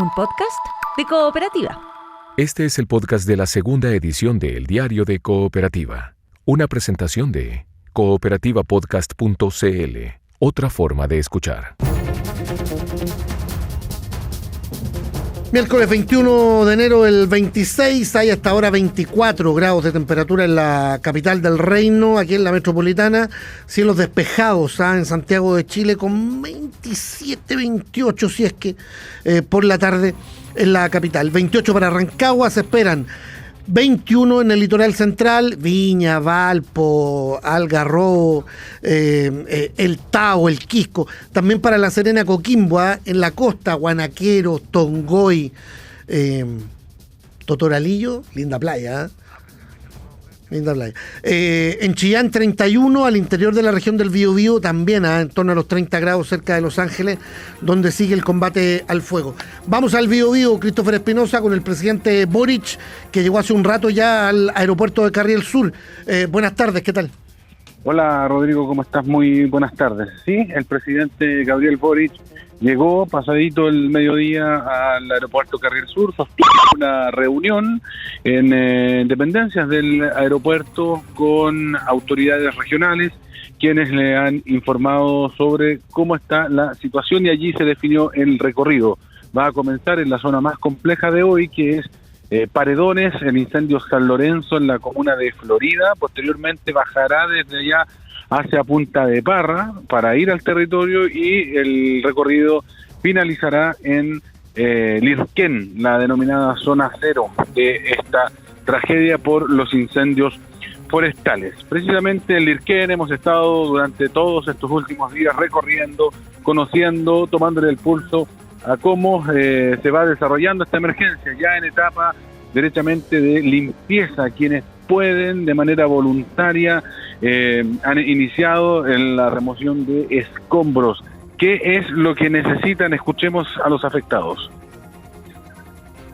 un podcast de Cooperativa. Este es el podcast de la segunda edición de El Diario de Cooperativa, una presentación de cooperativapodcast.cl, otra forma de escuchar. Miércoles 21 de enero del 26, hay hasta ahora 24 grados de temperatura en la capital del reino, aquí en la metropolitana, cielos despejados en Santiago de Chile con 27, 28 si es que por la tarde en la capital, 28 para Rancagua, se esperan 21 en el litoral central, Viña, Valpo, Algarrobo, El Tao, El Quisco, también para La Serena, Coquimbo, en la costa, Guanaquero, Tongoy, Totoralillo, linda playa, linda playa. En Chillán 31, al interior de la región del Biobío también en torno a los 30 grados cerca de Los Ángeles, donde sigue el combate al fuego. Vamos al Biobío, Christopher Espinosa, con el presidente Boric, que llegó hace un rato ya al aeropuerto de Carriel Sur. Buenas tardes, ¿qué tal? Hola Rodrigo, ¿cómo estás? Muy buenas tardes. Sí, el presidente Gabriel Boric llegó pasadito el mediodía al aeropuerto Carriel Sur, sostuvo una reunión en dependencias del aeropuerto con autoridades regionales, quienes le han informado sobre cómo está la situación, y allí se definió el recorrido. Va a comenzar en la zona más compleja de hoy, que es Paredones, el incendio San Lorenzo en la comuna de Florida. Posteriormente bajará desde allá hacia Punta de Parra para ir al territorio, y el recorrido finalizará en Lirquén, la denominada zona cero de esta tragedia por los incendios forestales. Precisamente en Lirquén hemos estado durante todos estos últimos días recorriendo, conociendo, tomándole el pulso a cómo se va desarrollando esta emergencia, ya en etapa derechamente de limpieza. Quienes pueden de manera voluntaria han iniciado en la remoción de escombros. ¿Qué es lo que necesitan? Escuchemos a los afectados.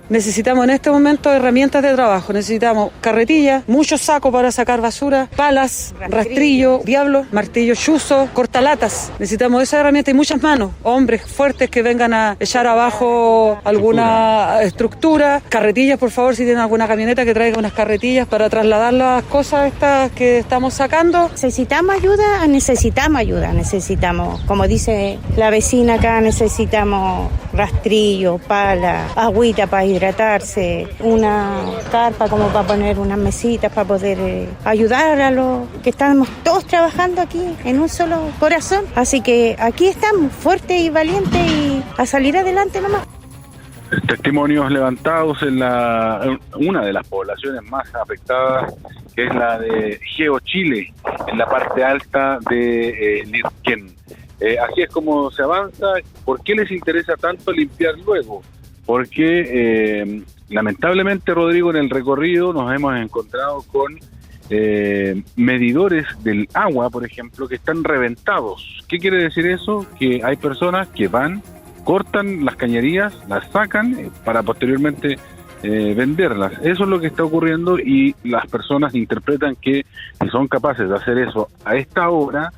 Necesitamos en este momento herramientas de trabajo, necesitamos carretillas, muchos sacos para sacar basura, palas, rastrillo, diablo, martillo, chuzo, cortalatas. Necesitamos esas herramientas y muchas manos, hombres fuertes que vengan a echar abajo alguna estructura. Carretillas, por favor, si tienen alguna camioneta que traiga unas carretillas para trasladar las cosas estas que estamos sacando. Necesitamos ayuda, como dice la vecina acá, necesitamos rastrillo, pala, agüita para hidratarse, una carpa como para poner unas mesitas para poder ayudar a los que estamos todos trabajando aquí en un solo corazón. Así que aquí estamos, fuertes y valientes, y a salir adelante nomás. Testimonios levantados en una de las poblaciones más afectadas, que es la de Geo Chile, en la parte alta de Lirquén. Así es como se avanza. ¿Por qué les interesa tanto limpiar luego? Porque lamentablemente, Rodrigo, en el recorrido nos hemos encontrado con medidores del agua, por ejemplo, que están reventados. ¿Qué quiere decir eso? Que hay personas que van, cortan las cañerías, las sacan para posteriormente venderlas. Eso es lo que está ocurriendo, y las personas interpretan que si son capaces de hacer eso a esta hora,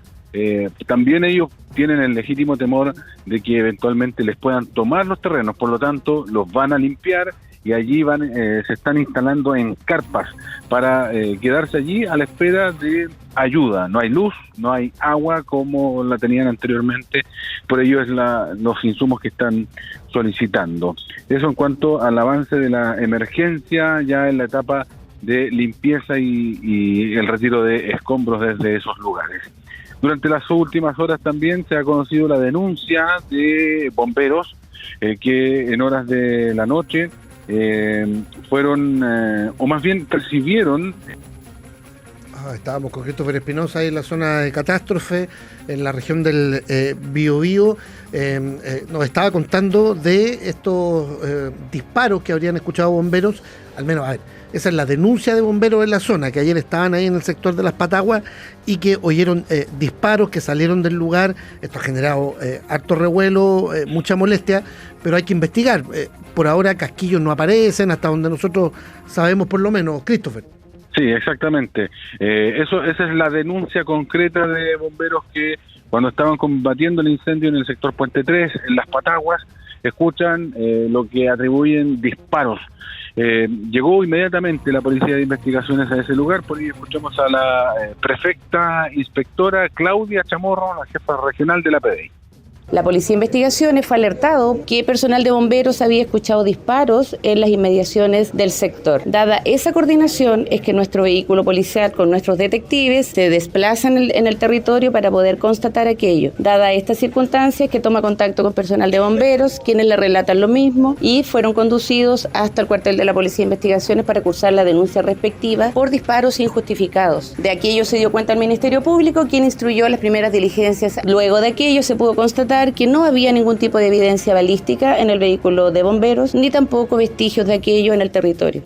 también ellos tienen el legítimo temor de que eventualmente les puedan tomar los terrenos. Por lo tanto, los van a limpiar, y allí se están instalando en carpas para quedarse allí a la espera de ayuda. No hay luz, no hay agua como la tenían anteriormente, por ello es los insumos que están solicitando. Eso en cuanto al avance de la emergencia, ya en la etapa de limpieza y el retiro de escombros desde esos lugares. Durante las últimas horas también se ha conocido la denuncia de bomberos que en horas de la noche fueron, o más bien percibieron... Estábamos con Christopher Espinosa ahí en la zona de catástrofe, en la región del Biobío. Nos estaba contando de estos disparos que habrían escuchado bomberos, al menos, a ver, esa es la denuncia de bomberos en la zona, que ayer estaban ahí en el sector de Las Pataguas y que oyeron disparos que salieron del lugar. Esto ha generado harto revuelo, mucha molestia, pero hay que investigar. Por ahora casquillos no aparecen, hasta donde nosotros sabemos por lo menos, Christopher. Sí, exactamente. Esa es la denuncia concreta de bomberos, que cuando estaban combatiendo el incendio en el sector Puente 3, en Las Pataguas, escuchan lo que atribuyen disparos. Llegó inmediatamente la Policía de Investigaciones a ese lugar. Por ahí escuchamos a la prefecta inspectora Claudia Chamorro, la jefa regional de la PDI. La Policía de Investigaciones fue alertado que personal de bomberos había escuchado disparos en las inmediaciones del sector. Dada esa coordinación, es que nuestro vehículo policial con nuestros detectives se desplazan en el territorio para poder constatar aquello. Dada esta circunstancia, es que toma contacto con personal de bomberos, quienes le relatan lo mismo, y fueron conducidos hasta el cuartel de la Policía de Investigaciones para cursar la denuncia respectiva por disparos injustificados. De aquello se dio cuenta el Ministerio Público, quien instruyó las primeras diligencias. Luego de aquello se pudo constatar que no había ningún tipo de evidencia balística en el vehículo de bomberos, ni tampoco vestigios de aquello en el territorio.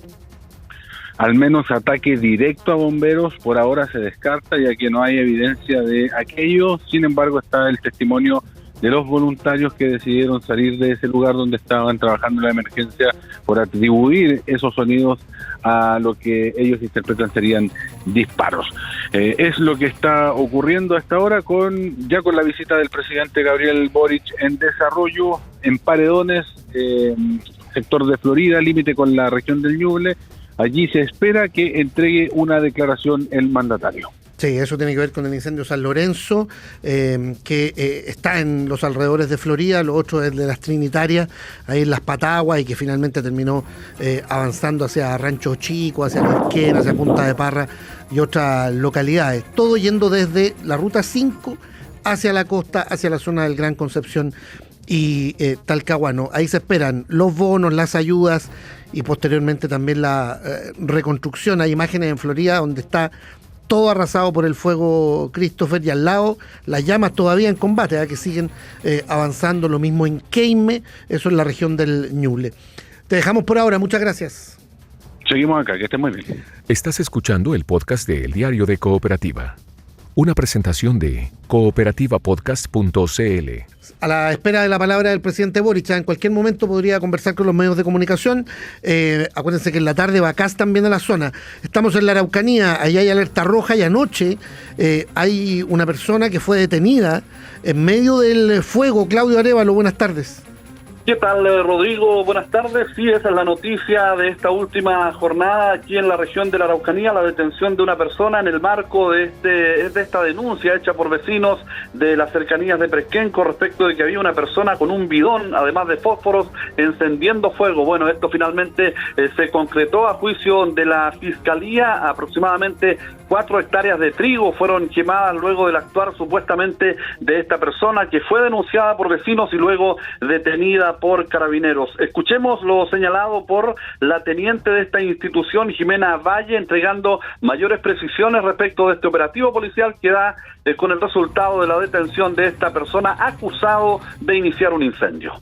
Al menos ataque directo a bomberos por ahora se descarta, ya que no hay evidencia de aquello. Sin embargo, está el testimonio de los voluntarios que decidieron salir de ese lugar donde estaban trabajando en la emergencia por atribuir esos sonidos a lo que ellos interpretan serían disparos. Es lo que está ocurriendo hasta ahora con la visita del presidente Gabriel Boric en desarrollo, en Paredones, sector de Florida, límite con la región del Ñuble. Allí se espera que entregue una declaración el mandatario. Sí, eso tiene que ver con el incendio San Lorenzo, que está en los alrededores de Florida, lo otro es de las Trinitarias, ahí en Las Pataguas, y que finalmente terminó avanzando hacia Rancho Chico, hacia Neuquén, hacia Punta de Parra y otras localidades. Todo yendo desde la Ruta 5 hacia la costa, hacia la zona del Gran Concepción y Talcahuano. Ahí se esperan los bonos, las ayudas y posteriormente también la reconstrucción. Hay imágenes en Florida donde está todo arrasado por el fuego, Christopher, y al lado las llamas todavía en combate, que siguen avanzando. Lo mismo en Queime, eso es la región del Ñuble. Te dejamos por ahora, muchas gracias. Seguimos acá, que estés muy bien. Estás escuchando el podcast de El Diario de Cooperativa, una presentación de cooperativapodcast.cl. A la espera de la palabra del presidente Boric, en cualquier momento podría conversar con los medios de comunicación. Acuérdense que en la tarde va CAS también a la zona. Estamos en la Araucanía, ahí hay alerta roja, y anoche hay una persona que fue detenida en medio del fuego. Claudio Arévalo, buenas tardes. ¿Qué tal, Rodrigo? Buenas tardes. Sí, esa es la noticia de esta última jornada aquí en la región de la Araucanía, la detención de una persona en el marco de esta denuncia hecha por vecinos de las cercanías de Presquenco respecto de que había una persona con un bidón, además de fósforos, encendiendo fuego. Bueno, esto finalmente se concretó a juicio de la Fiscalía. Aproximadamente 4 hectáreas de trigo fueron quemadas luego del actuar supuestamente de esta persona, que fue denunciada por vecinos y luego detenida por carabineros. Escuchemos lo señalado por la teniente de esta institución, Jimena Valle, entregando mayores precisiones respecto de este operativo policial que da con el resultado de la detención de esta persona acusado de iniciar un incendio.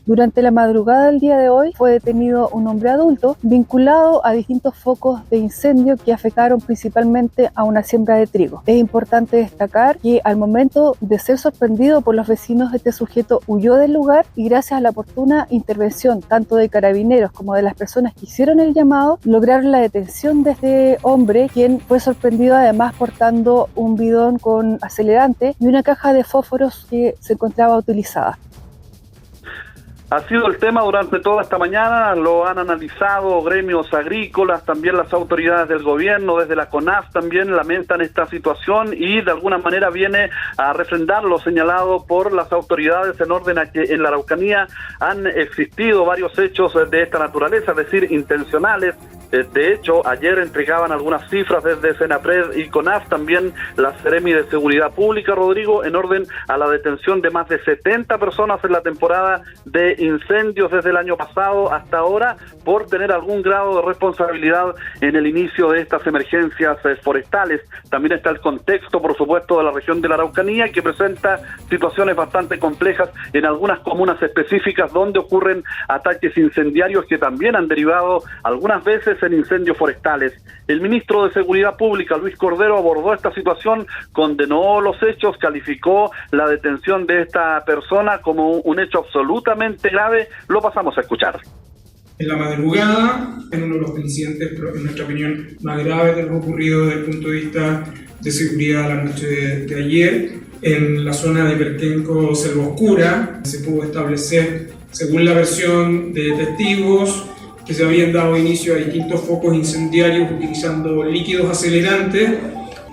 Durante la madrugada del día de hoy fue detenido un hombre adulto vinculado a distintos focos de incendio que afectaron principalmente a una siembra de trigo. Es importante destacar que al momento de ser sorprendido por los vecinos, este sujeto huyó del lugar y gracias a la oportuna intervención tanto de carabineros como de las personas que hicieron el llamado, lograron la detención de este hombre, quien fue sorprendido además portando un bidón con acelerante y una caja de fósforos que se encontraba utilizada. Ha sido el tema durante toda esta mañana, lo han analizado gremios agrícolas, también las autoridades del gobierno, desde la CONAF también lamentan esta situación y de alguna manera viene a refrendar lo señalado por las autoridades en orden a que en la Araucanía han existido varios hechos de esta naturaleza, es decir, intencionales. De hecho, ayer entregaban algunas cifras desde Senapred y CONAF, también la Seremi de Seguridad Pública, Rodrigo, en orden a la detención de más de 70 personas en la temporada de incendios desde el año pasado hasta ahora por tener algún grado de responsabilidad en el inicio de estas emergencias forestales. También está el contexto, por supuesto, de la región de la Araucanía, que presenta situaciones bastante complejas en algunas comunas específicas donde ocurren ataques incendiarios que también han derivado algunas veces en incendios forestales. El ministro de Seguridad Pública, Luis Cordero, abordó esta situación, condenó los hechos, calificó la detención de esta persona como un hecho absolutamente grave. Lo pasamos a escuchar. En la madrugada, en uno de los incidentes, en nuestra opinión, más graves de lo ocurrido desde el punto de vista de seguridad la noche de ayer, en la zona de Presquenco, Selva Oscura, se pudo establecer Según la versión de testigos, que se habían dado inicio a distintos focos incendiarios utilizando líquidos acelerantes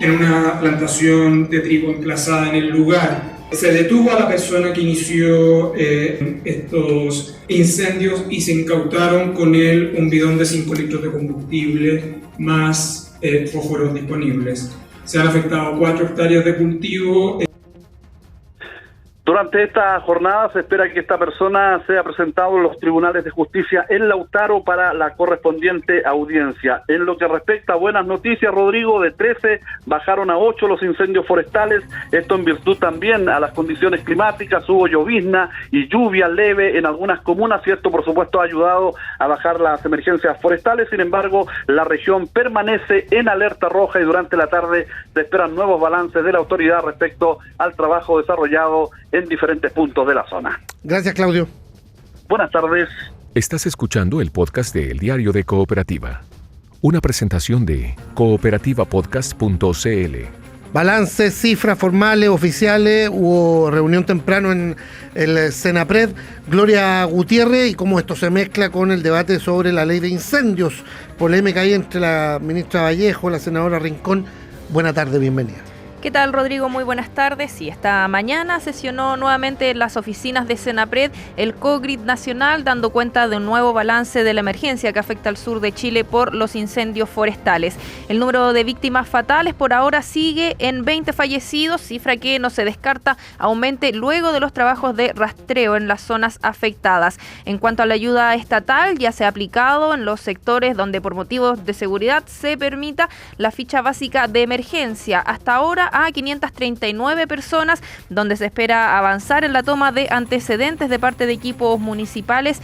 en una plantación de trigo emplazada en el lugar. Se detuvo a la persona que inició estos incendios y se incautaron con él un bidón de 5 litros de combustible más fósforos disponibles. Se han afectado 4 hectáreas de cultivo. Durante esta jornada se espera que esta persona sea presentado en los tribunales de justicia en Lautaro para la correspondiente audiencia. En lo que respecta a buenas noticias, Rodrigo, de 13 bajaron a 8 los incendios forestales, esto en virtud también a las condiciones climáticas, hubo llovizna y lluvia leve en algunas comunas y esto por supuesto ha ayudado a bajar las emergencias forestales. Sin embargo, la región permanece en alerta roja y durante la tarde se esperan nuevos balances de la autoridad respecto al trabajo desarrollado en diferentes puntos de la zona. Gracias, Claudio. Buenas tardes. Estás escuchando el podcast de El Diario de Cooperativa. Una presentación de cooperativapodcast.cl. Balances, cifras formales, oficiales, hubo reunión temprano en el Senapred. Gloria Gutiérrez, y cómo esto se mezcla con el debate sobre la ley de incendios. Polémica ahí entre la ministra Vallejo, la senadora Rincón. Buena tarde, bienvenida. ¿Qué tal, Rodrigo? Muy buenas tardes. Y esta mañana sesionó nuevamente en las oficinas de Senapred el COGRID nacional, dando cuenta de un nuevo balance de la emergencia que afecta al sur de Chile por los incendios forestales. El número de víctimas fatales por ahora sigue en 20 fallecidos, cifra que no se descarta aumente luego de los trabajos de rastreo en las zonas afectadas. En cuanto a la ayuda estatal, ya se ha aplicado en los sectores donde por motivos de seguridad se permita la ficha básica de emergencia. Hasta ahora a 539 personas, donde se espera avanzar en la toma de antecedentes de parte de equipos municipales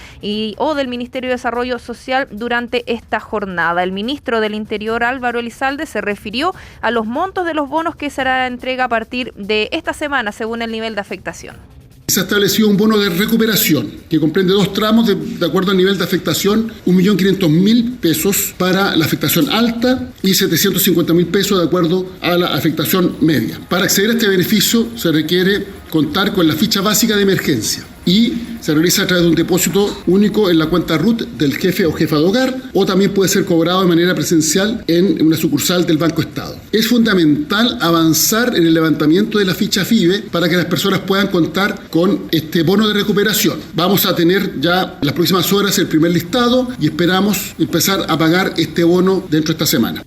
o del Ministerio de Desarrollo Social durante esta jornada. El ministro del Interior, Álvaro Elizalde, se refirió a los montos de los bonos que será entrega a partir de esta semana según el nivel de afectación. Se ha establecido un bono de recuperación que comprende 2 tramos de acuerdo al nivel de afectación, 1.500.000 pesos para la afectación alta y 750.000 pesos de acuerdo a la afectación media. Para acceder a este beneficio se requiere contar con la ficha básica de emergencia y se realiza a través de un depósito único en la cuenta RUT del jefe o jefa de hogar, o también puede ser cobrado de manera presencial en una sucursal del Banco Estado. Es fundamental avanzar en el levantamiento de la ficha FIBE para que las personas puedan contar con este bono de recuperación. Vamos a tener ya en las próximas horas el primer listado y esperamos empezar a pagar este bono dentro de esta semana.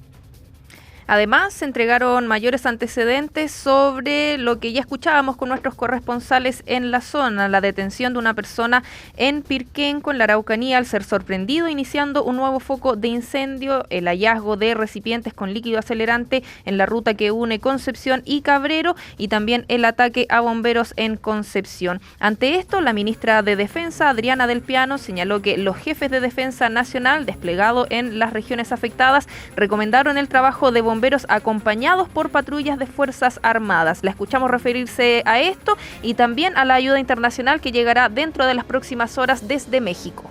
Además, se entregaron mayores antecedentes sobre lo que ya escuchábamos con nuestros corresponsales en la zona, la detención de una persona en Pirquenco, en la Araucanía, al ser sorprendido iniciando un nuevo foco de incendio, el hallazgo de recipientes con líquido acelerante en la ruta que une Concepción y Cabrero y también el ataque a bomberos en Concepción. Ante esto, la ministra de Defensa, Adriana del Piano, señaló que los jefes de defensa nacional desplegados en las regiones afectadas recomendaron el trabajo de bomberos acompañados por patrullas de Fuerzas Armadas. La escuchamos referirse a esto y también a la ayuda internacional que llegará dentro de las próximas horas desde México.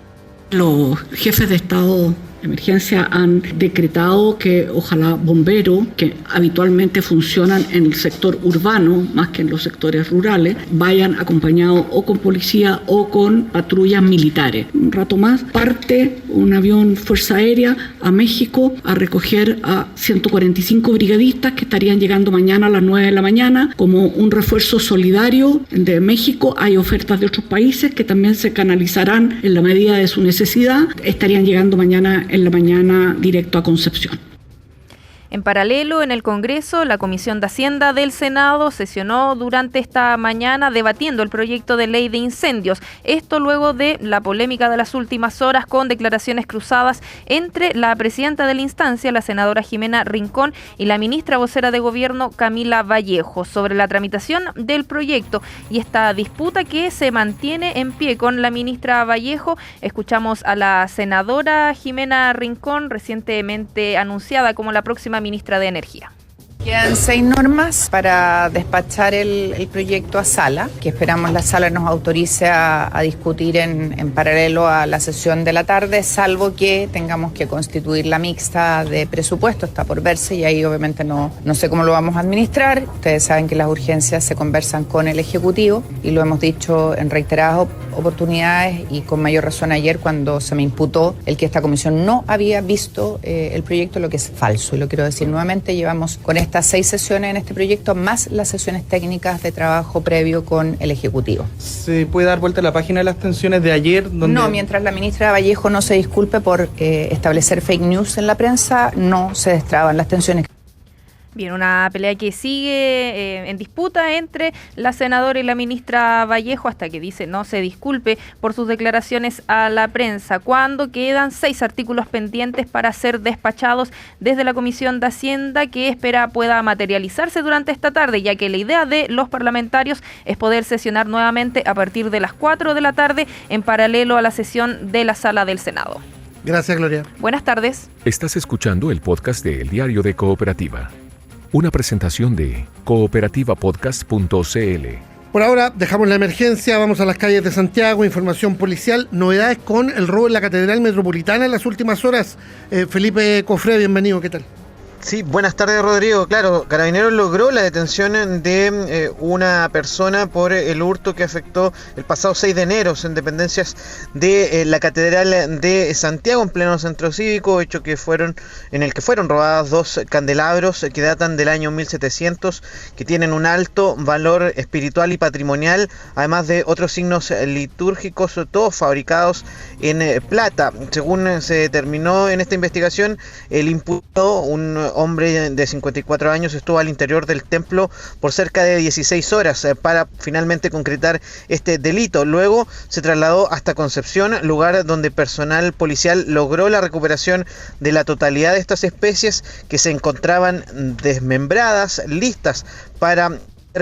Los jefes de Estado de emergencia han decretado que ojalá bomberos, que habitualmente funcionan en el sector urbano más que en los sectores rurales, vayan acompañados o con policía o con patrullas militares. Un rato más parte un avión Fuerza Aérea a México a recoger a 145 brigadistas que estarían llegando mañana a las 9 de la mañana como un refuerzo solidario de México. Hay ofertas de otros países que también se canalizarán en la medida de su necesidad. Estarían llegando mañana en la mañana directo a Concepción. En paralelo, en el Congreso, la Comisión de Hacienda del Senado sesionó durante esta mañana debatiendo el proyecto de ley de incendios. Esto luego de la polémica de las últimas horas con declaraciones cruzadas entre la presidenta de la instancia, la senadora Jimena Rincón, y la ministra vocera de Gobierno, Camila Vallejo, sobre la tramitación del proyecto y esta disputa que se mantiene en pie con la ministra Vallejo. Escuchamos a la senadora Jimena Rincón, recientemente anunciada como la próxima ministra de Energía. Quedan 6 normas para despachar el proyecto a sala, que esperamos la sala nos autorice a discutir en paralelo a la sesión de la tarde, salvo que tengamos que constituir la mixta de presupuesto, está por verse y ahí obviamente no sé cómo lo vamos a administrar. Ustedes saben que las urgencias se conversan con el Ejecutivo y lo hemos dicho en reiteradas oportunidades y con mayor razón ayer cuando se me imputó el que esta comisión no había visto el proyecto, lo que es falso. Y lo quiero decir nuevamente, llevamos con estas 6 sesiones en este proyecto, más las sesiones técnicas de trabajo previo con el Ejecutivo. ¿Se puede dar vuelta a la página de las tensiones de ayer? No, mientras la ministra Vallejo no se disculpe por establecer fake news en la prensa, no se destraban las tensiones. Bien, una pelea que sigue en disputa entre la senadora y la ministra Vallejo hasta que dice no se disculpe por sus declaraciones a la prensa, cuando quedan 6 artículos pendientes para ser despachados desde la Comisión de Hacienda, que espera pueda materializarse durante esta tarde, ya que la idea de los parlamentarios es poder sesionar nuevamente a partir de las 4 de la tarde en paralelo a la sesión de la Sala del Senado. Gracias, Gloria. Buenas tardes. Estás escuchando el podcast de El Diario de Cooperativa. Una presentación de cooperativapodcast.cl. Por ahora dejamos la emergencia, vamos a las calles de Santiago, información policial, novedades con el robo en la Catedral Metropolitana en las últimas horas. Felipe Cofré, bienvenido, ¿qué tal? Sí, buenas tardes, Rodrigo. Claro, Carabineros logró la detención de una persona por el hurto que afectó el pasado 6 de enero en dependencias de la Catedral de Santiago, en pleno centro cívico, hecho en el que fueron robadas 2 candelabros que datan del año 1700, que tienen un alto valor espiritual y patrimonial, además de otros signos litúrgicos, todos fabricados en plata. Según se determinó en esta investigación, el imputado, un hombre de 54 años, estuvo al interior del templo por cerca de 16 horas para finalmente concretar este delito. Luego se trasladó hasta Concepción, lugar donde personal policial logró la recuperación de la totalidad de estas especies que se encontraban desmembradas, listas para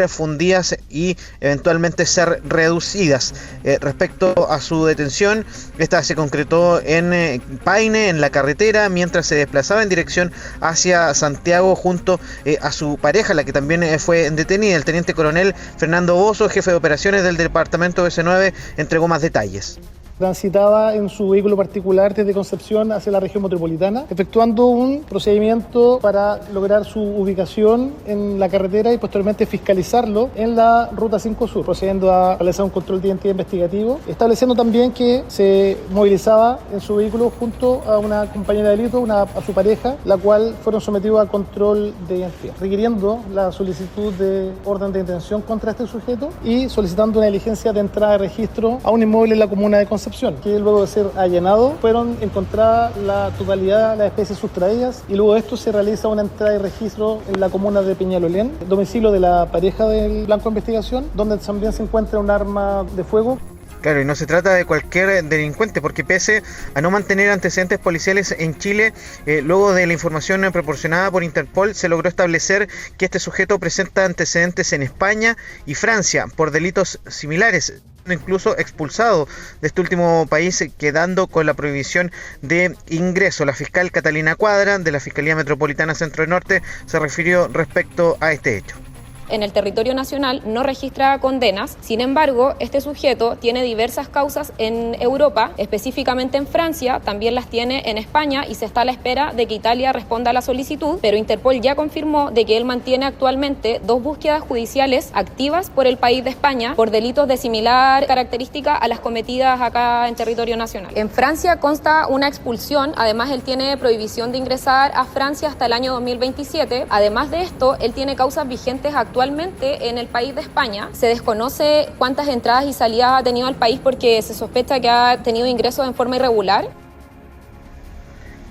fundidas y eventualmente ser reducidas. Respecto a su detención, esta se concretó en Paine, en la carretera, mientras se desplazaba en dirección hacia Santiago junto a su pareja, la que también fue detenida. El teniente coronel Fernando Bozo, jefe de operaciones del departamento S9, entregó más detalles. Transitaba en su vehículo particular desde Concepción hacia la región metropolitana, efectuando un procedimiento para lograr su ubicación en la carretera y posteriormente fiscalizarlo en la Ruta 5 Sur, procediendo a realizar un control de identidad investigativo, estableciendo también que se movilizaba en su vehículo junto a una compañera de delito, a su pareja, la cual fueron sometidos a control de identidad, requiriendo la solicitud de orden de detención contra este sujeto y solicitando una diligencia de entrada de registro a un inmueble en la comuna de Concepción, que luego de ser allanado fueron encontradas la totalidad de las especies sustraídas y luego de esto se realiza una entrada de registro en la comuna de Peñalolén, domicilio de la pareja del blanco de investigación, donde también se encuentra un arma de fuego. Claro, y no se trata de cualquier delincuente, porque pese a no mantener antecedentes policiales en Chile, luego de la información proporcionada por Interpol, se logró establecer que este sujeto presenta antecedentes en España y Francia por delitos similares, incluso expulsado de este último país, quedando con la prohibición de ingreso. La fiscal Catalina Cuadra, de la Fiscalía Metropolitana Centro Norte, se refirió respecto a este hecho. En el territorio nacional no registra condenas, sin embargo, este sujeto tiene diversas causas en Europa, específicamente en Francia, también las tiene en España y se está a la espera de que Italia responda a la solicitud, pero Interpol ya confirmó de que él mantiene actualmente 2 búsquedas judiciales activas por el país de España por delitos de similar característica a las cometidas acá en territorio nacional. En Francia consta una expulsión, además él tiene prohibición de ingresar a Francia hasta el año 2027, además de esto, él tiene causas vigentes actualmente en el país de España. Se desconoce cuántas entradas y salidas ha tenido al país porque se sospecha que ha tenido ingresos en forma irregular.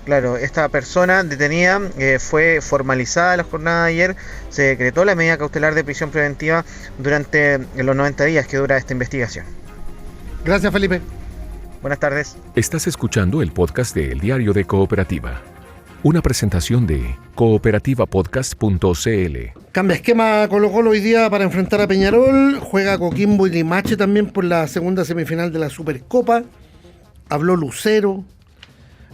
Claro, esta persona detenida fue formalizada la jornada de ayer, se decretó la medida cautelar de prisión preventiva durante los 90 días que dura esta investigación. Gracias, Felipe. Buenas tardes. Estás escuchando el podcast de El Diario de Cooperativa. Una presentación de cooperativapodcast.cl. Cambia esquema Colo-Colo hoy día para enfrentar a Peñarol. Juega Coquimbo y Limache también por la segunda semifinal de la Supercopa. Habló Lucero.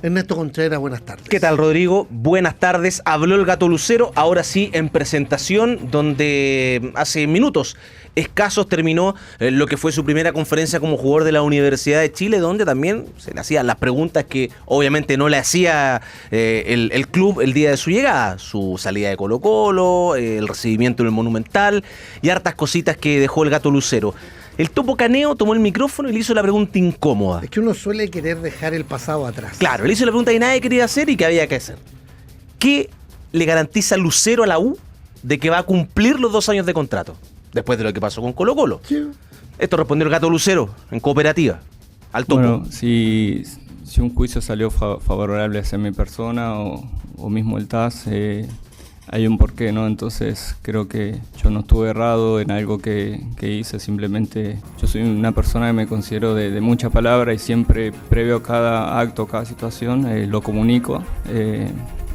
Ernesto Contreras, buenas tardes. ¿Qué tal, Rodrigo? Buenas tardes. Habló el Gato Lucero, ahora sí en presentación, donde hace minutos escasos terminó lo que fue su primera conferencia como jugador de la Universidad de Chile, donde también se le hacían las preguntas que obviamente no le hacía el club el día de su llegada, su salida de Colo-Colo, el recibimiento en el Monumental y hartas cositas que dejó el Gato Lucero. El Topo Caneo tomó el micrófono y le hizo la pregunta incómoda. Es que uno suele querer dejar el pasado atrás. Claro, le hizo la pregunta que nadie quería hacer y que había que hacer. ¿Qué le garantiza Lucero a la U de que va a cumplir los 2 años de contrato? Después de lo que pasó con Colo-Colo. Sí. Esto respondió el Gato Lucero en Cooperativa. Al Topo. Bueno, si un juicio salió favorable hacia mi persona o mismo el TAS, hay un porqué, ¿no? Entonces creo que yo no estuve errado en algo que hice, simplemente yo soy una persona que me considero de mucha palabra y siempre previo a cada acto, cada situación, lo comunico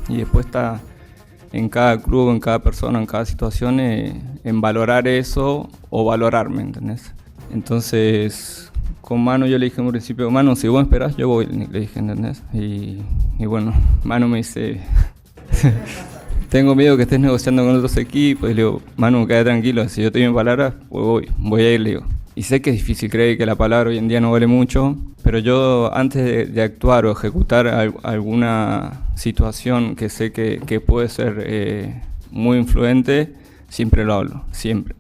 y después está en cada club, en cada persona, en cada situación, en valorar eso o valorarme, ¿entendés? Entonces con Manu yo le dije en un principio, Manu, si vos me esperás, yo voy, le dije, ¿entendés? Y bueno, Manu me dice... Tengo miedo que estés negociando con otros equipos. Y le digo, Manu, quédate tranquilo, si yo te doy mi palabra, pues voy a ir, le digo. Y sé que es difícil, creer que la palabra hoy en día no vale mucho, pero yo antes de actuar o ejecutar alguna situación que sé que puede ser muy influente, siempre lo hablo, siempre.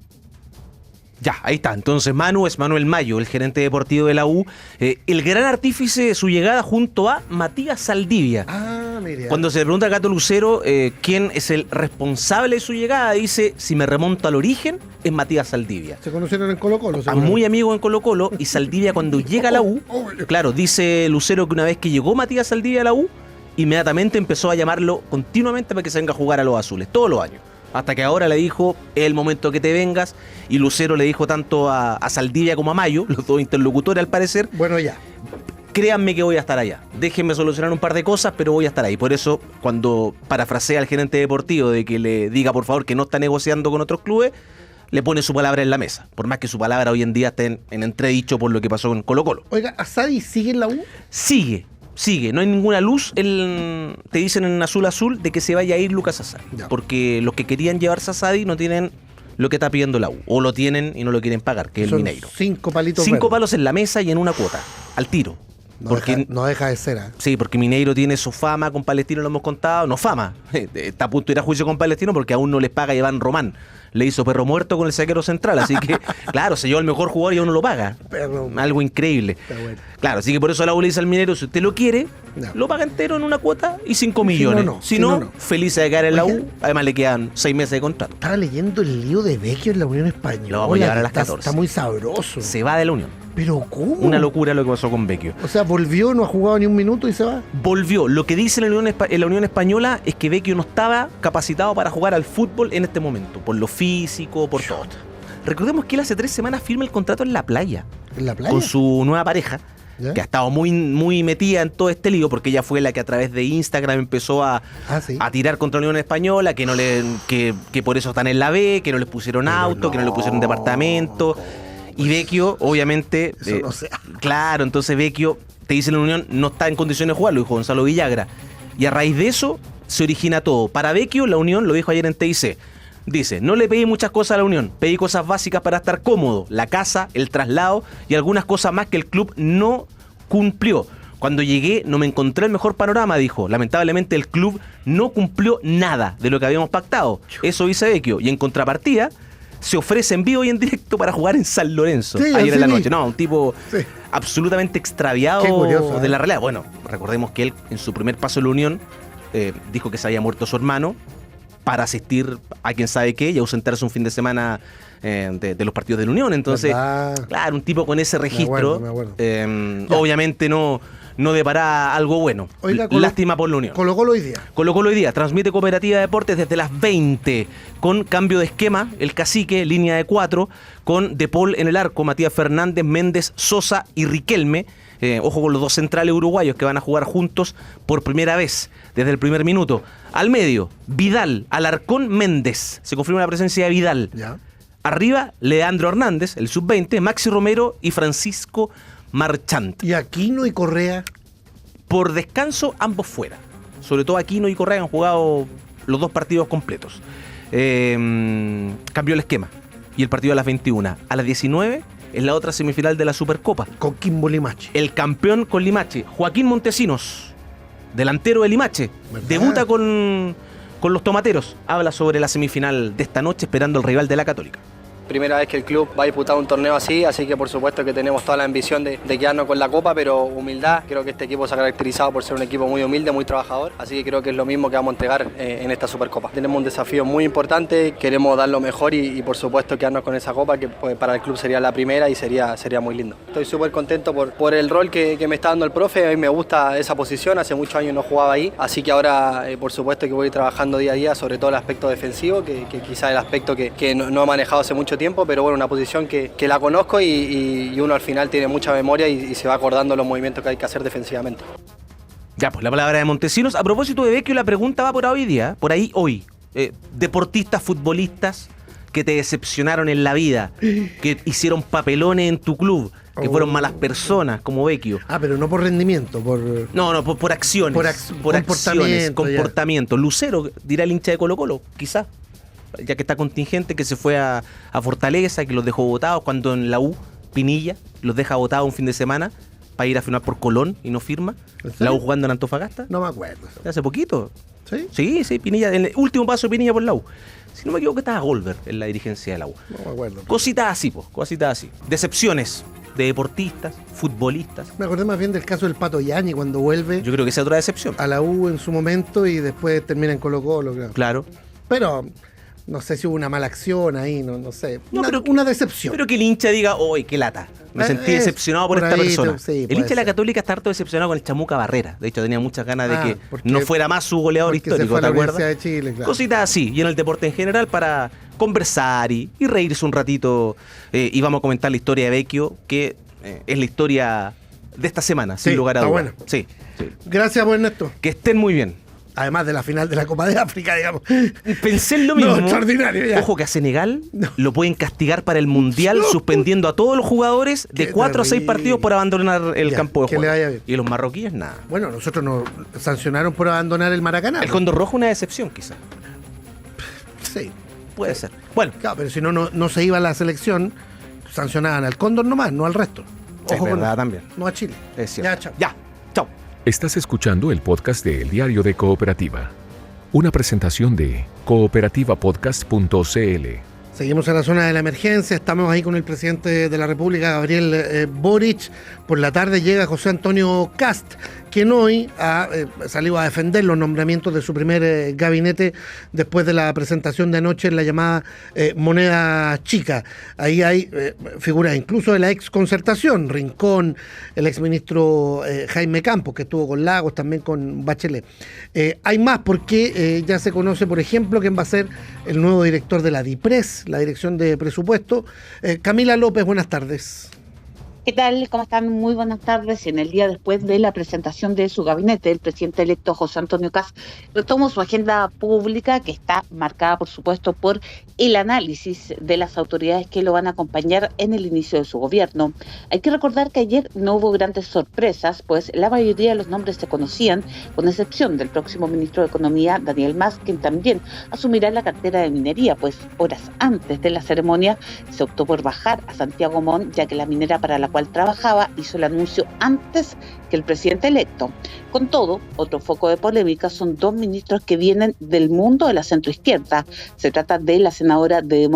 Ya, ahí está. Entonces Manu es Manuel Mayo, el gerente deportivo de la U, el gran artífice de su llegada junto a Matías Saldivia. Ah, mira. Cuando se le pregunta al Gato Lucero quién es el responsable de su llegada, dice, si me remonto al origen, es Matías Saldivia. Se conocieron en Colo-Colo. Muy amigo en Colo-Colo, y Saldivia cuando llega a la U, claro, dice Lucero que una vez que llegó Matías Saldivia a la U, inmediatamente empezó a llamarlo continuamente para que se venga a jugar a los azules, todos los años. Hasta que ahora le dijo, es el momento que te vengas, y Lucero le dijo tanto a Saldivia como a Mayo, los dos interlocutores al parecer. Bueno, ya. Créanme que voy a estar allá. Déjenme solucionar un par de cosas, pero voy a estar ahí. Por eso, cuando parafrasea al gerente deportivo de que le diga, por favor, que no está negociando con otros clubes, le pone su palabra en la mesa. Por más que su palabra hoy en día esté en entredicho por lo que pasó con Colo-Colo. Oiga, ¿Asadi sigue en la U? Sigue, no hay ninguna luz, te dicen en azul de que se vaya a ir Lucas Asadi, porque los que querían llevarse a Asadi no tienen lo que está pidiendo la U, o lo tienen y no lo quieren pagar, que es el Mineiro. 5 palitos 5 verdes. palos en la mesa y en una cuota, al tiro. No deja de ser. Sí, porque Mineiro tiene su fama con Palestino, lo hemos contado, no fama, está a punto de ir a juicio con Palestino porque aún no les paga Iván Román. Le hizo perro muerto con el zaguero central, así que, claro, se llevó al mejor jugador y aún no lo paga. Algo increíble. Bueno. Claro, así que por eso la U le dice al Minero, si usted lo quiere, lo paga entero en una cuota y 5 millones. Si no, feliz de quedar en la U, además le quedan 6 meses de contrato. Estaba leyendo el lío de Vecchio en la Unión Española. Lo vamos a llevar a las 14. Está muy sabroso. Se va de la Unión. ¿Pero cómo? Una locura lo que pasó con Vecchio. O sea, volvió, no ha jugado ni un minuto y se va. Volvió. Lo que dice en la Unión Española es que Vecchio no estaba capacitado para jugar al fútbol en este momento, por lo físico, por todo. Recordemos que él hace 3 semanas firma el contrato en la playa. ¿En la playa? Con su nueva pareja, que ha estado muy metida en todo este lío, porque ella fue la que a través de Instagram empezó a tirar contra la Unión Española, que por eso están en la B, que no les pusieron auto, que no les pusieron departamento. Y Vecchio, obviamente, claro, entonces Vecchio, te dice la Unión, no está en condiciones de jugar, lo dijo Gonzalo Villagra. Y a raíz de eso se origina todo. Para Vecchio, la Unión, lo dijo ayer en TIC, dice, no le pedí muchas cosas a la Unión, pedí cosas básicas para estar cómodo, la casa, el traslado y algunas cosas más que el club no cumplió. Cuando llegué no me encontré el mejor panorama, dijo. Lamentablemente el club no cumplió nada de lo que habíamos pactado. Eso dice Vecchio. Y en contrapartida, se ofrece en vivo y en directo para jugar en San Lorenzo ayer en la noche. No, un tipo absolutamente extraviado curioso, de la realidad. Bueno, recordemos que él en su primer paso en la Unión dijo que se había muerto su hermano para asistir a quién sabe qué y ausentarse un fin de semana de los partidos de la Unión. Entonces, claro, un tipo con ese registro, me acuerdo. Obviamente no depara algo bueno. Oiga, lástima por la Unión. Colo-Colo hoy día. Colo-Colo hoy día transmite Cooperativa de Deportes desde las 20 con cambio de esquema, el Cacique, línea de 4, con De Paul en el arco, Matías Fernández, Méndez, Sosa y Riquelme. Ojo con los dos centrales uruguayos que van a jugar juntos por primera vez desde el primer minuto. Al medio, Vidal, Alarcón, Méndez. Se confirma la presencia de Vidal. Ya. Arriba, Leandro Hernández, el sub-20, Maxi Romero y Francisco Marchant. ¿Y Aquino y Correa? Por descanso, ambos fuera. Sobre todo Aquino y Correa han jugado los 2 partidos completos. Cambió el esquema. Y el partido a las 21. A las 19 es la otra semifinal de la Supercopa. Con Coquimbo Limache. El campeón con Limache, Joaquín Montesinos, delantero de Limache, ¿verdad? debuta con los tomateros. Habla sobre la semifinal de esta noche, esperando al rival de la Católica. Primera vez que el club va a disputar un torneo así que por supuesto que tenemos toda la ambición de quedarnos con la copa, pero humildad. Creo que este equipo se ha caracterizado por ser un equipo muy humilde, muy trabajador, así que creo que es lo mismo que vamos a entregar en esta Supercopa. Tenemos un desafío muy importante, queremos dar lo mejor y por supuesto quedarnos con esa copa, que pues, para el club sería la primera y sería muy lindo. Estoy súper contento por el rol que me está dando el profe, a mí me gusta esa posición, hace muchos años no jugaba ahí, así que ahora por supuesto que voy trabajando día a día, sobre todo el aspecto defensivo, que quizás el aspecto que no he manejado hace mucho tiempo, pero bueno, una posición que la conozco y uno al final tiene mucha memoria y se va acordando los movimientos que hay que hacer defensivamente. Ya, pues la palabra de Montesinos. A propósito de Vecchio, la pregunta va por ahí hoy. Deportistas, futbolistas que te decepcionaron en la vida, que hicieron papelones en tu club, que fueron malas personas, como Vecchio. Pero no por rendimiento, por... No, por acciones. Por comportamiento. Lucero, dirá el hincha de Colo-Colo, quizás. Ya que está contingente, que se fue a Fortaleza, que los dejó votados, cuando en la U, Pinilla, los deja votados un fin de semana para ir a firmar por Colón y no firma. La U jugando en Antofagasta. No me acuerdo. Hace poquito. ¿Sí? Sí, Pinilla, en el último paso de Pinilla por la U. Si no me equivoco, estaba Goldberg en la dirigencia de la U. No me acuerdo. Cositas así. Decepciones de deportistas, futbolistas. Me acordé más bien del caso del Pato Yañi cuando vuelve. Yo creo que esa es otra decepción. A la U en su momento y después termina en Colo-Colo, Claro. Pero... no sé si hubo una mala acción ahí, no sé. Una decepción. Pero que el hincha diga, ¡oy, qué lata! Me sentí decepcionado por esta persona. Sí, el hincha de la Católica está harto decepcionado con el Chamuca Barrera. De hecho, tenía muchas ganas de que no fuera más su goleador histórico, ¿te acuerdas? De Chile, claro. Cositas así. Y en el deporte en general para conversar y reírse un ratito. Y vamos a comentar la historia de Vecchio, que es la historia de esta semana, sin lugar a dudas. Bueno. Sí. Gracias, pues, Ernesto. Que estén muy bien. Además de la final de la Copa de África, digamos. Pensé en lo mismo. No, extraordinario, ya. Ojo que a Senegal lo pueden castigar para el Mundial suspendiendo a todos los jugadores de 4 a 6 partidos por abandonar el campo de juego. Que le vaya bien. Y los marroquíes, nada. Bueno, nosotros nos sancionaron por abandonar el Maracaná. El Cóndor Rojo una decepción, quizás. Sí. Puede ser. Bueno. Claro, pero si no se iba a la selección, sancionaban al Cóndor nomás, no al resto. Ojo con eso también. No a Chile. Es cierto. Ya, chao. Ya. Chao. Estás escuchando el podcast de El Diario de Cooperativa. Una presentación de cooperativapodcast.cl. Seguimos en la zona de la emergencia, estamos ahí con el presidente de la República, Gabriel Boric. Por la tarde llega José Antonio Kast, quien hoy ha salido a defender los nombramientos de su primer gabinete después de la presentación de anoche en la llamada moneda chica. Ahí hay figuras incluso de la ex Concertación, Rincón, el exministro Jaime Campos, que estuvo con Lagos, también con Bachelet. Hay más porque ya se conoce, por ejemplo, quién va a ser el nuevo director de la DIPRES, la Dirección de Presupuesto. Camila López, buenas tardes. ¿Qué tal? ¿Cómo están? Muy buenas tardes. En el día después de la presentación de su gabinete, el presidente electo José Antonio Kast retomó su agenda pública, que está marcada, por supuesto, por el análisis de las autoridades que lo van a acompañar en el inicio de su gobierno. Hay que recordar que ayer no hubo grandes sorpresas, pues la mayoría de los nombres se conocían, con excepción del próximo ministro de Economía, Daniel Mas, quien también asumirá la cartera de minería, pues horas antes de la ceremonia se optó por bajar a Santiago Mon, ya que la minera para la cual trabajaba hizo el anuncio antes que el presidente electo. Con todo, otro foco de polémica son 2 ministros que vienen del mundo de la centroizquierda. Se trata de la senadora de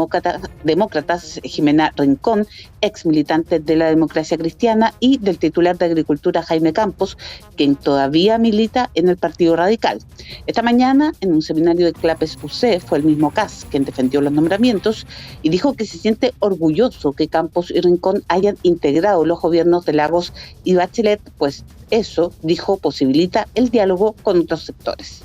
Demócratas, Jimena Rincón, ex militante de la Democracia Cristiana, y del titular de Agricultura, Jaime Campos, quien todavía milita en el Partido Radical. Esta mañana, en un seminario de Clapes UC, fue el mismo Kast quien defendió los nombramientos y dijo que se siente orgulloso que Campos y Rincón hayan integrado los gobiernos de Lagos y Bachelet, pues eso, dijo, posibilita el diálogo con otros sectores.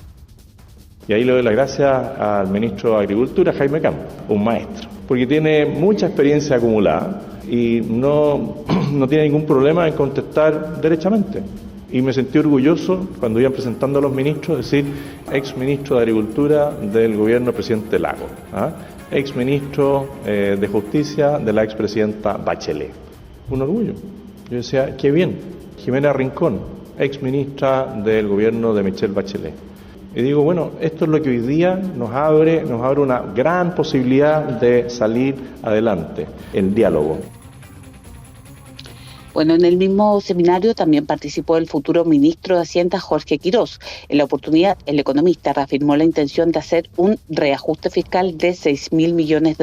Y ahí le doy las gracias al ministro de Agricultura, Jaime Campos, un maestro, porque tiene mucha experiencia acumulada y no tiene ningún problema en contestar derechamente. Y me sentí orgulloso cuando iban presentando a los ministros, decir, ex ministro de Agricultura del gobierno del presidente Lagos, ex ministro de Justicia de la expresidenta Bachelet. Un orgullo. Yo decía, qué bien. Jimena Rincón, exministra del gobierno de Michelle Bachelet. Y digo, bueno, esto es lo que hoy día nos abre una gran posibilidad de salir adelante, el diálogo. Bueno, en el mismo seminario también participó el futuro ministro de Hacienda, Jorge Quirós. En la oportunidad, el economista reafirmó la intención de hacer un reajuste fiscal de $6.000 millones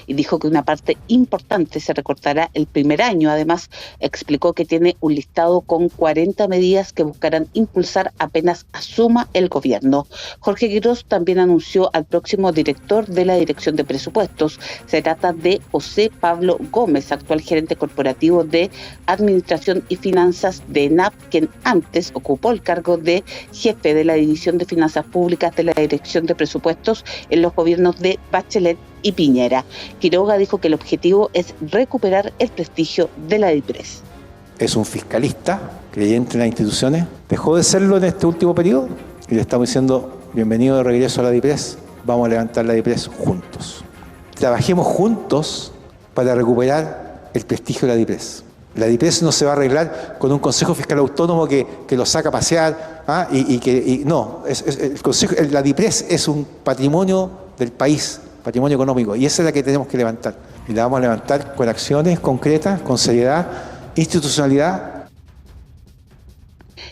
y dijo que una parte importante se recortará el primer año. Además, explicó que tiene un listado con 40 medidas que buscarán impulsar apenas asuma el gobierno. Jorge Quirós también anunció al próximo director de la Dirección de Presupuestos. Se trata de José Pablo Gómez, actual gerente corporativo de Administración y Finanzas de ENAP, quien antes ocupó el cargo de jefe de la División de Finanzas Públicas de la Dirección de Presupuestos en los gobiernos de Bachelet y Piñera. Quiroga dijo que el objetivo es recuperar el prestigio de la DIPRES. Es un fiscalista creyente en las instituciones, dejó de serlo en este último periodo y le estamos diciendo bienvenido de regreso a la DIPRES, vamos a levantar la DIPRES juntos. Trabajemos juntos para recuperar el prestigio de la DIPRES. La DIPRES no se va a arreglar con un Consejo Fiscal Autónomo que lo saca a pasear, no, la DIPRES es un patrimonio del país, patrimonio económico, y esa es la que tenemos que levantar. Y la vamos a levantar con acciones concretas, con seriedad, institucionalidad.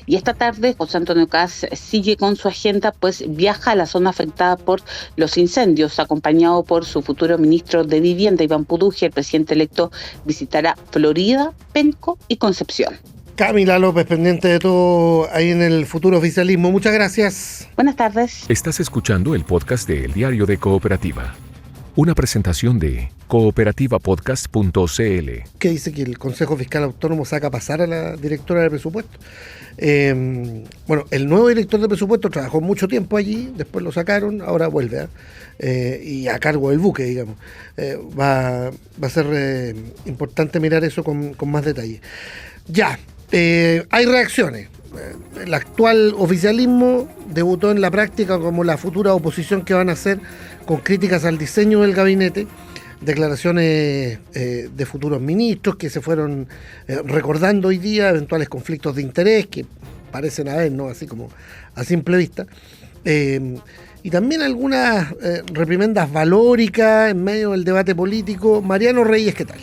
Y esta tarde José Antonio Kast sigue con su agenda, pues viaja a la zona afectada por los incendios, acompañado por su futuro ministro de Vivienda, Iván Puduje. El presidente electo visitará Florida, Penco y Concepción. Camila López, pendiente de todo ahí en el futuro oficialismo. Muchas gracias. Buenas tardes. Estás escuchando el podcast de El Diario de Cooperativa. Una presentación de cooperativapodcast.cl. Que dice que el Consejo Fiscal Autónomo saca a pasar a la directora de presupuesto. Bueno, el nuevo director de presupuesto trabajó mucho tiempo allí, después lo sacaron, ahora vuelve, y a cargo del buque, digamos. Va a ser importante mirar eso con más detalle. Ya, hay reacciones. El actual oficialismo debutó en la práctica como la futura oposición que van a hacer, con críticas al diseño del gabinete, declaraciones de futuros ministros que se fueron recordando hoy día, eventuales conflictos de interés que parecen haber, ¿no? Así como a simple vista, y también algunas reprimendas valóricas en medio del debate político. Mariano Reyes, ¿qué tal?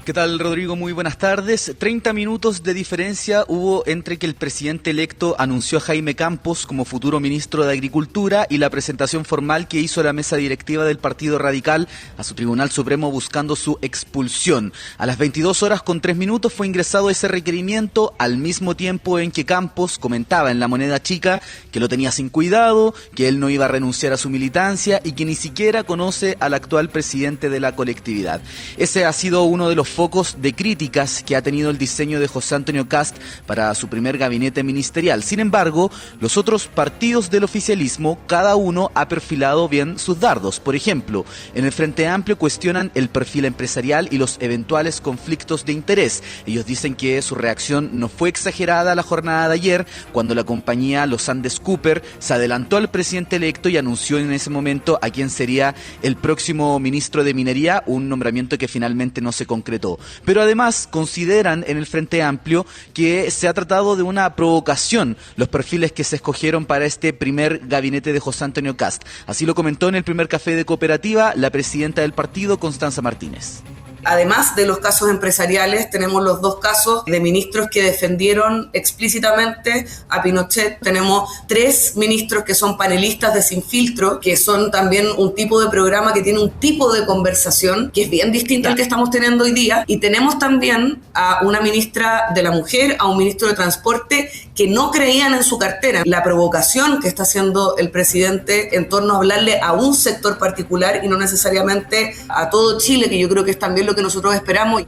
¿Qué tal, Rodrigo? Muy buenas tardes. 30 minutos de diferencia hubo entre que el presidente electo anunció a Jaime Campos como futuro ministro de Agricultura y la presentación formal que hizo la mesa directiva del Partido Radical a su Tribunal Supremo buscando su expulsión. A las 22:03 fue ingresado ese requerimiento, al mismo tiempo en que Campos comentaba en La Moneda Chica que lo tenía sin cuidado, que él no iba a renunciar a su militancia y que ni siquiera conoce al actual presidente de la colectividad. Ese ha sido uno de los focos de críticas que ha tenido el diseño de José Antonio Kast para su primer gabinete ministerial. Sin embargo, los otros partidos del oficialismo, cada uno ha perfilado bien sus dardos. Por ejemplo, en el Frente Amplio cuestionan el perfil empresarial y los eventuales conflictos de interés. Ellos dicen que su reacción no fue exagerada la jornada de ayer, cuando la compañía Los Andes Cooper se adelantó al presidente electo y anunció en ese momento a quién sería el próximo ministro de Minería, un nombramiento que finalmente no se concretó. Pero además consideran en el Frente Amplio que se ha tratado de una provocación los perfiles que se escogieron para este primer gabinete de José Antonio Kast. Así lo comentó en el primer café de Cooperativa la presidenta del partido, Constanza Martínez. Además de los casos empresariales, tenemos los dos casos de ministros que defendieron explícitamente a Pinochet. Tenemos 3 ministros que son panelistas de Sin Filtro, que son también un tipo de programa que tiene un tipo de conversación que es bien distinto al que estamos teniendo hoy día. Y tenemos también a una ministra de la Mujer, a un ministro de Transporte que no creían en su cartera. La provocación que está haciendo el presidente en torno a hablarle a un sector particular y no necesariamente a todo Chile, que yo creo que es también lo que nosotros esperamos.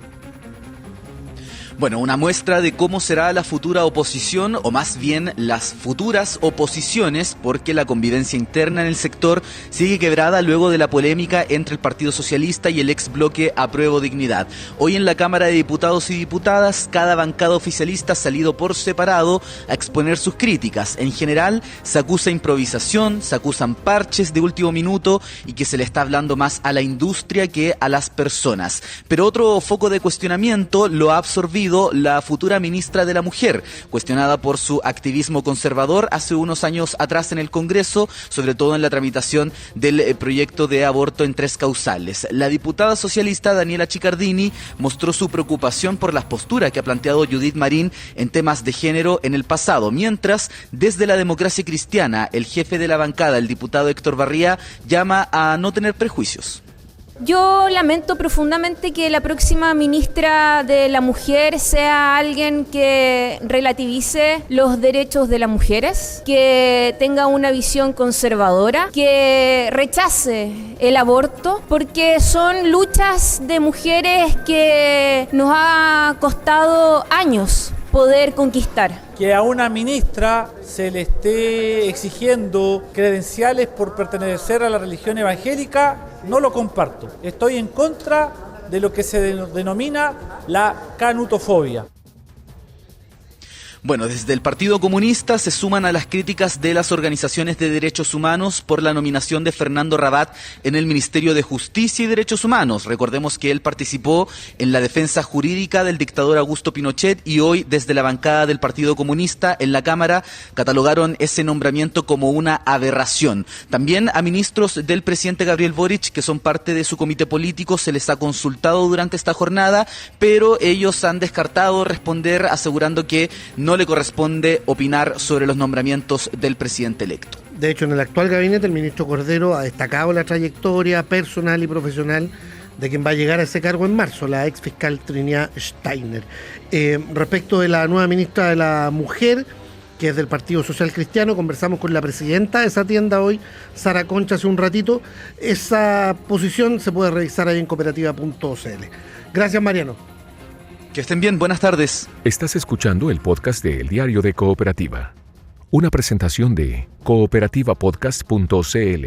Bueno, una muestra de cómo será la futura oposición, o más bien las futuras oposiciones, porque la convivencia interna en el sector sigue quebrada luego de la polémica entre el Partido Socialista y el ex bloque Apruebo Dignidad. Hoy en la Cámara de Diputados y Diputadas, cada bancada oficialista ha salido por separado a exponer sus críticas. En general, se acusa improvisación, se acusan parches de último minuto y que se le está hablando más a la industria que a las personas. Pero otro foco de cuestionamiento lo ha absorbido sido la futura ministra de la Mujer, cuestionada por su activismo conservador hace unos años atrás en el Congreso, sobre todo en la tramitación del proyecto de aborto en 3 causales. La diputada socialista Daniela Chiccardini mostró su preocupación por las posturas que ha planteado Judith Marín en temas de género en el pasado, mientras desde la Democracia Cristiana el jefe de la bancada, el diputado Héctor Barría, llama a no tener prejuicios. Yo lamento profundamente que la próxima ministra de la Mujer sea alguien que relativice los derechos de las mujeres, que tenga una visión conservadora, que rechace el aborto, porque son luchas de mujeres que nos ha costado años poder conquistar. Que a una ministra se le esté exigiendo credenciales por pertenecer a la religión evangélica, no lo comparto. Estoy en contra de lo que se denomina la canutofobia. Bueno, desde el Partido Comunista se suman a las críticas de las organizaciones de derechos humanos por la nominación de Fernando Rabat en el Ministerio de Justicia y Derechos Humanos. Recordemos que él participó en la defensa jurídica del dictador Augusto Pinochet y hoy desde la bancada del Partido Comunista en la Cámara catalogaron ese nombramiento como una aberración. También a ministros del presidente Gabriel Boric, que son parte de su comité político, se les ha consultado durante esta jornada, pero ellos han descartado responder, asegurando que no le corresponde opinar sobre los nombramientos del presidente electo. De hecho, en el actual gabinete, el ministro Cordero ha destacado la trayectoria personal y profesional de quien va a llegar a ese cargo en marzo, la ex fiscal Trinidad Steiner. Respecto de la nueva ministra de la Mujer, que es del Partido Social Cristiano, conversamos con la presidenta de esa tienda hoy, Sara Concha, hace un ratito. Esa posición se puede revisar ahí en cooperativa.cl. Gracias, Mariano. Que estén bien, buenas tardes. Estás escuchando el podcast de El Diario de Cooperativa. Una presentación de cooperativapodcast.cl.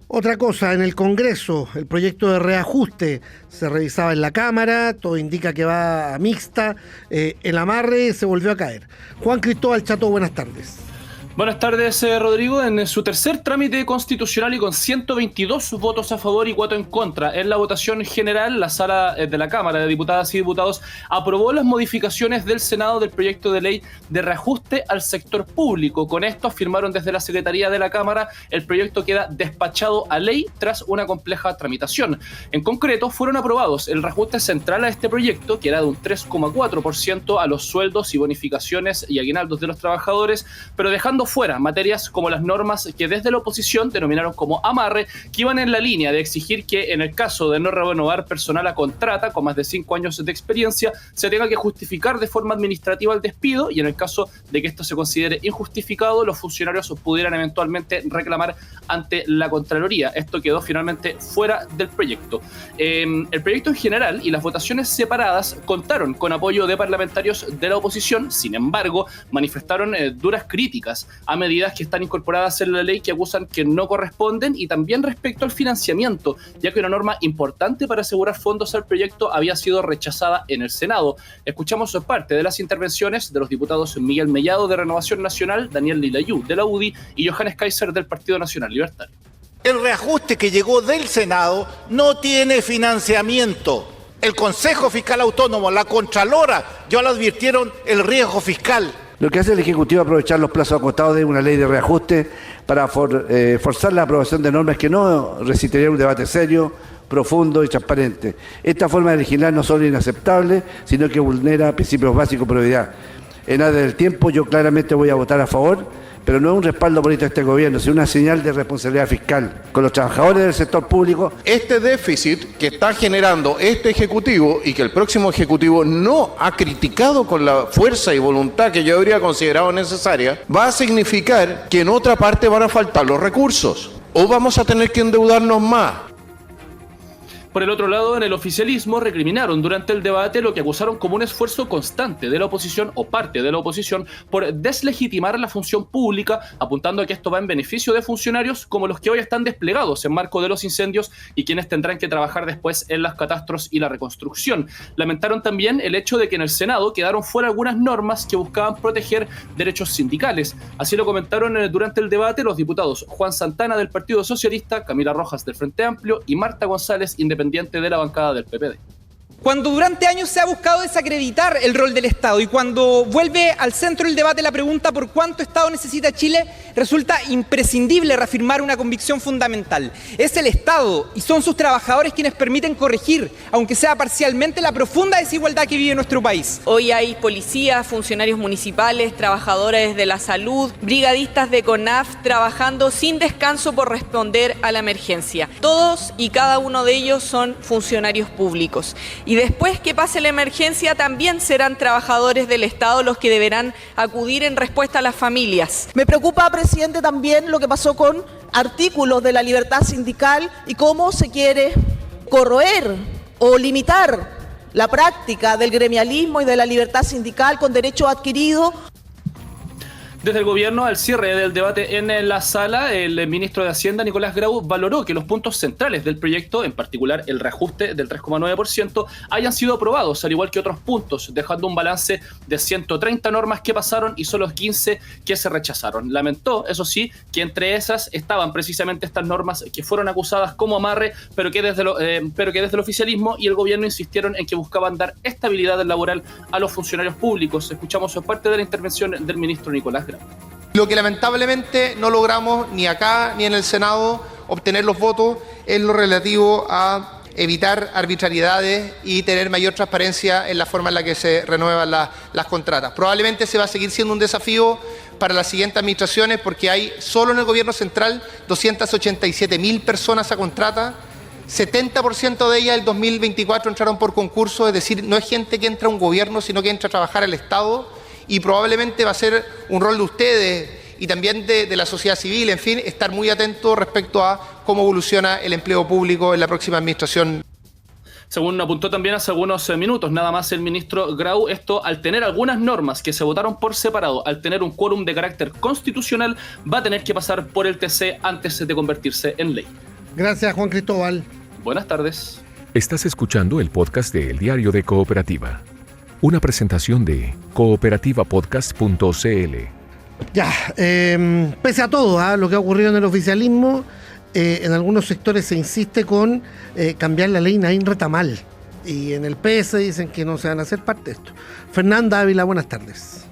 Otra cosa, en el Congreso, el proyecto de reajuste se revisaba en la Cámara, todo indica que va a mixta, el amarre se volvió a caer. Juan Cristóbal Chato, buenas tardes. Buenas tardes, Rodrigo. En su tercer trámite constitucional y con 122 votos a favor y 4 en contra, en la votación general, la sala de la Cámara de Diputadas y Diputados aprobó las modificaciones del Senado del proyecto de ley de reajuste al sector público. Con esto afirmaron desde la Secretaría de la Cámara, el proyecto queda despachado a ley tras una compleja tramitación. En concreto, fueron aprobados el reajuste central a este proyecto, que era de un 3,4% a los sueldos y bonificaciones y aguinaldos de los trabajadores, pero dejando fuera materias como las normas que desde la oposición denominaron como amarre, que iban en la línea de exigir que en el caso de no renovar personal a contrata con más de 5 años de experiencia se tenga que justificar de forma administrativa el despido, y en el caso de que esto se considere injustificado, los funcionarios pudieran eventualmente reclamar ante la Contraloría. Esto quedó finalmente fuera del proyecto. El proyecto en general y las votaciones separadas contaron con apoyo de parlamentarios de la oposición. Sin embargo, manifestaron duras críticas a medidas que están incorporadas en la ley que acusan que no corresponden, y también respecto al financiamiento, ya que una norma importante para asegurar fondos al proyecto había sido rechazada en el Senado. Escuchamos parte de las intervenciones de los diputados Miguel Mellado de Renovación Nacional, Daniel Lilayú de la UDI y Johannes Kaiser del Partido Nacional Libertario. El reajuste que llegó del Senado no tiene financiamiento. El Consejo Fiscal Autónomo, la Contralora, ya lo advirtieron, el riesgo fiscal. Lo que hace el Ejecutivo es aprovechar los plazos acotados de una ley de reajuste para forzar la aprobación de normas que no resistirían un debate serio, profundo y transparente. Esta forma de legislar no solo es inaceptable, sino que vulnera principios básicos de probidad. En área del tiempo yo claramente voy a votar a favor, pero no es un respaldo político a este gobierno, sino una señal de responsabilidad fiscal con los trabajadores del sector público. Este déficit que está generando este Ejecutivo y que el próximo Ejecutivo no ha criticado con la fuerza y voluntad que yo habría considerado necesaria, va a significar que en otra parte van a faltar los recursos o vamos a tener que endeudarnos más. Por el otro lado, en el oficialismo recriminaron durante el debate lo que acusaron como un esfuerzo constante de la oposición o parte de la oposición por deslegitimar la función pública, apuntando a que esto va en beneficio de funcionarios como los que hoy están desplegados en marco de los incendios y quienes tendrán que trabajar después en las catástrofes y la reconstrucción. Lamentaron también el hecho de que en el Senado quedaron fuera algunas normas que buscaban proteger derechos sindicales. Así lo comentaron durante el debate los diputados Juan Santana del Partido Socialista, Camila Rojas del Frente Amplio y Marta González, independiente de la bancada del PPD. Cuando durante años se ha buscado desacreditar el rol del Estado y cuando vuelve al centro del debate la pregunta por cuánto Estado necesita Chile, resulta imprescindible reafirmar una convicción fundamental. Es el Estado y son sus trabajadores quienes permiten corregir, aunque sea parcialmente, la profunda desigualdad que vive nuestro país. Hoy hay policías, funcionarios municipales, trabajadores de la salud, brigadistas de CONAF trabajando sin descanso por responder a la emergencia. Todos y cada uno de ellos son funcionarios públicos. Y después que pase la emergencia también serán trabajadores del Estado los que deberán acudir en respuesta a las familias. Me preocupa, presidente, también lo que pasó con artículos de la libertad sindical y cómo se quiere corroer o limitar la práctica del gremialismo y de la libertad sindical con derecho adquirido. Desde el gobierno, al cierre del debate en la sala, el ministro de Hacienda, Nicolás Grau, valoró que los puntos centrales del proyecto, en particular el reajuste del 3,9%, hayan sido aprobados, al igual que otros puntos, dejando un balance de 130 normas que pasaron y solo 15 que se rechazaron. Lamentó, eso sí, que entre esas estaban precisamente estas normas que fueron acusadas como amarre, pero que desde el oficialismo y el gobierno insistieron en que buscaban dar estabilidad laboral a los funcionarios públicos. Escuchamos parte de la intervención del ministro Nicolás Grau. Lo que lamentablemente no logramos ni acá ni en el Senado obtener los votos es lo relativo a evitar arbitrariedades y tener mayor transparencia en la forma en la que se renuevan las contratas. Probablemente se va a seguir siendo un desafío para las siguientes administraciones porque hay solo en el gobierno central 287.000 personas a contrata. 70% de ellas el 2024 entraron por concurso, es decir, no es gente que entra a un gobierno, sino que entra a trabajar al Estado. Y probablemente va a ser un rol de ustedes y también de la sociedad civil, en fin, estar muy atentos respecto a cómo evoluciona el empleo público en la próxima administración. Según apuntó también hace algunos minutos, nada más el ministro Grau, esto al tener algunas normas que se votaron por separado, al tener un quórum de carácter constitucional, va a tener que pasar por el TC antes de convertirse en ley. Gracias, Juan Cristóbal. Buenas tardes. Estás escuchando el podcast de El Diario de Cooperativa. Una presentación de cooperativapodcast.cl. Ya, pese a todo lo que ha ocurrido en el oficialismo, en algunos sectores se insiste con cambiar la ley Naín Retamal. Y en el PS dicen que no se van a hacer parte de esto. Fernanda Ávila, buenas tardes.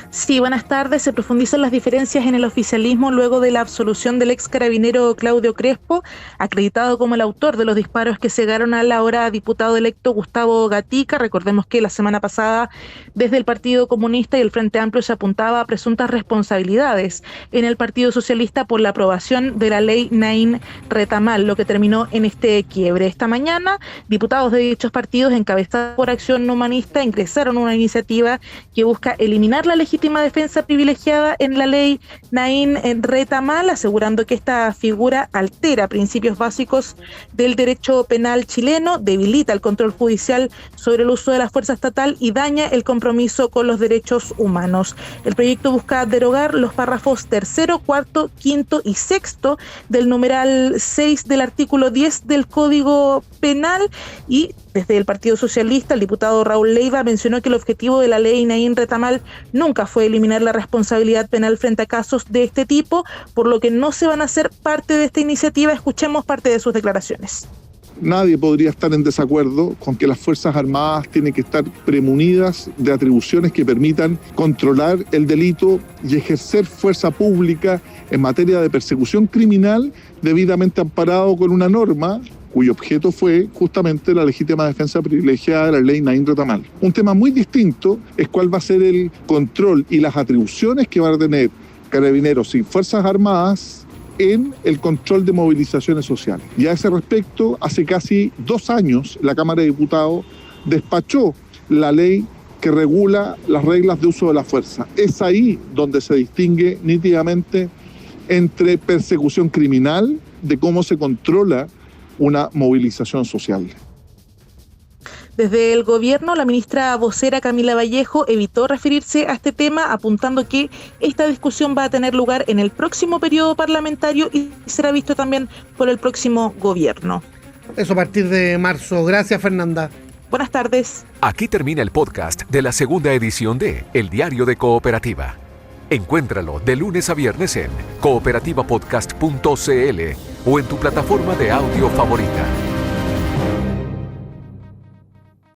Sí, buenas tardes. Se profundizan las diferencias en el oficialismo luego de la absolución del ex carabinero Claudio Crespo, acreditado como el autor de los disparos que cegaron al ahora diputado electo Gustavo Gatica. Recordemos que la semana pasada desde el Partido Comunista y el Frente Amplio se apuntaba a presuntas responsabilidades en el Partido Socialista por la aprobación de la ley Naín Retamal, lo que terminó en este quiebre. Esta mañana, diputados de dichos partidos encabezados por Acción Humanista ingresaron una iniciativa que busca eliminar la legítima defensa privilegiada en la ley Naín Retamal, asegurando que esta figura altera principios básicos del derecho penal chileno, debilita el control judicial sobre el uso de la fuerza estatal y daña el compromiso con los derechos humanos. El proyecto busca derogar los párrafos 3º, 4º, 5º y 6º del numeral 6 del artículo 10 del Código Penal. Y desde el Partido Socialista, el diputado Raúl Leiva mencionó que el objetivo de la ley Naín Retamal nunca fue eliminar la responsabilidad penal frente a casos de este tipo, por lo que no se van a hacer parte de esta iniciativa. Escuchemos parte de sus declaraciones. Nadie podría estar en desacuerdo con que las Fuerzas Armadas tienen que estar premunidas de atribuciones que permitan controlar el delito y ejercer fuerza pública en materia de persecución criminal debidamente amparado con una norma cuyo objeto fue justamente la legítima defensa privilegiada de la ley Naín Retamal. Un tema muy distinto es cuál va a ser el control y las atribuciones que van a tener Carabineros y Fuerzas Armadas en el control de movilizaciones sociales. Y a ese respecto, hace casi 2 años, la Cámara de Diputados despachó la ley que regula las reglas de uso de la fuerza. Es ahí donde se distingue nítidamente entre persecución criminal, de cómo se controla una movilización social. Desde el gobierno, la ministra vocera Camila Vallejo evitó referirse a este tema, apuntando que esta discusión va a tener lugar en el próximo periodo parlamentario y será visto también por el próximo gobierno. Eso a partir de marzo. Gracias, Fernanda. Buenas tardes. Aquí termina el podcast de la segunda edición de El Diario de Cooperativa. Encuéntralo de lunes a viernes en cooperativapodcast.cl o en tu plataforma de audio favorita.